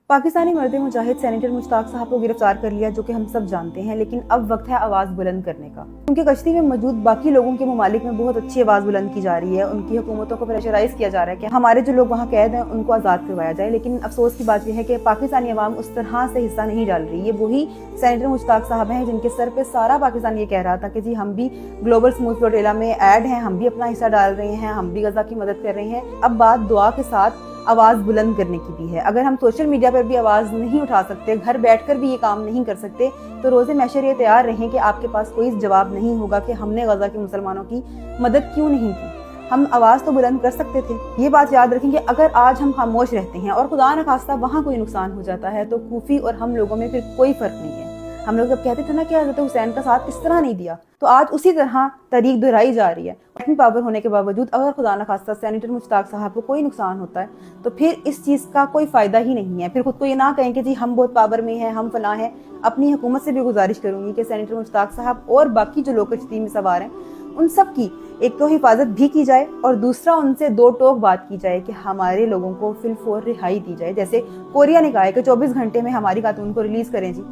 पाकिस्तानी मर्द मुजाहिद सेनेटर मुश्ताक साहब को गिरफ्तार कर लिया, जो कि हम सब जानते हैं, लेकिन अब वक्त है आवाज़ बुलंद करने का, क्योंकि कश्ती में मौजूद बाकी लोगों के ममालिक में बहुत अच्छी आवाज़ बुलंद की जा रही है। उनकी हुकूमतों को प्रेशराइज किया जा रहा है कि हमारे जो लोग वहाँ कैद हैं उनको आज़ाद करवाया जाए। लेकिन अफसोस की बात यह है कि पाकिस्तानी अवाम उस तरह से हिस्सा नहीं डाल रही। ये वही सेनेटर मुश्ताक साहब हैं जिनके सर पे सारा पाकिस्तान ये कह रहा था कि जी हम भी ग्लोबल स्मूथ फ्लोटिला में ऐड हैं, हम भी अपना हिस्सा डाल रहे हैं, हम भी गजा की मदद कर रहे हैं। अब बात दुआ के साथ आवाज़ बुलंद करने की भी है। अगर हम सोशल मीडिया पर भी आवाज़ नहीं उठा सकते, घर बैठकर भी ये काम नहीं कर सकते, तो रोज़े महशर ये तैयार रहें कि आपके पास कोई जवाब नहीं होगा कि हमने गजा के मुसलमानों की मदद क्यों नहीं की। हम आवाज़ तो बुलंद कर सकते थे। ये बात याद रखें कि अगर आज हम खामोश रहते हैं और खुदा न खास्ता वहाँ कोई नुकसान हो जाता है, तो कूफी और हम लोगों में फिर कोई फ़र्क नहीं है। हम लोग जब कहते थे ना कि हज़रत हुसैन का साथ इस तरह नहीं दिया, तो आज उसी तरह तरीक दोहराई जा रही है। अपनी पावर होने के बावजूद अगर खुदा न खास्ता सेनेटर मुश्ताक साहब को कोई नुकसान होता है, तो फिर इस चीज़ का कोई फ़ायदा ही नहीं है। फिर खुद को ये ना कहें कि जी हम बहुत पावर में हैं, हम फलां हैं। अपनी हुकूमत से भी गुजारिश करूँगी कि सेनेटर मुश्ताक साहब और बाकी जो लोग कश्ती में सवार हैं, उन सब की एक तो हिफाजत भी की जाए और दूसरा उनसे दो टोक बात की जाए कि हमारे लोगों को फिलफौर रिहाई दी जाए। जैसे कोरिया ने कहा है कि 24 घंटे में हमारी खातून को रिलीज़ करें जी।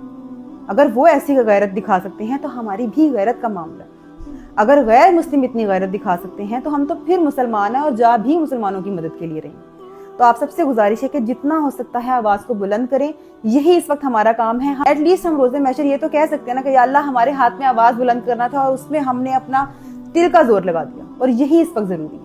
अगर वो ऐसी गैरत दिखा सकते हैं तो हमारी भी गैरत का मामला है। अगर गैर मुस्लिम इतनी गैरत दिखा सकते हैं तो हम तो फिर मुसलमान हैं और जा भी मुसलमानों की मदद के लिए रहें। तो आप सबसे गुजारिश है कि जितना हो सकता है आवाज़ को बुलंद करें। यही इस वक्त हमारा काम है। एटलीस्ट हम रोज़े महशर ये तो कह सकते हैं ना कि या अल्लाह हमारे हाथ में आवाज़ बुलंद करना था और उसमें हमने अपना दिल का जोर लगा दिया, और यही इस वक्त ज़रूरी है।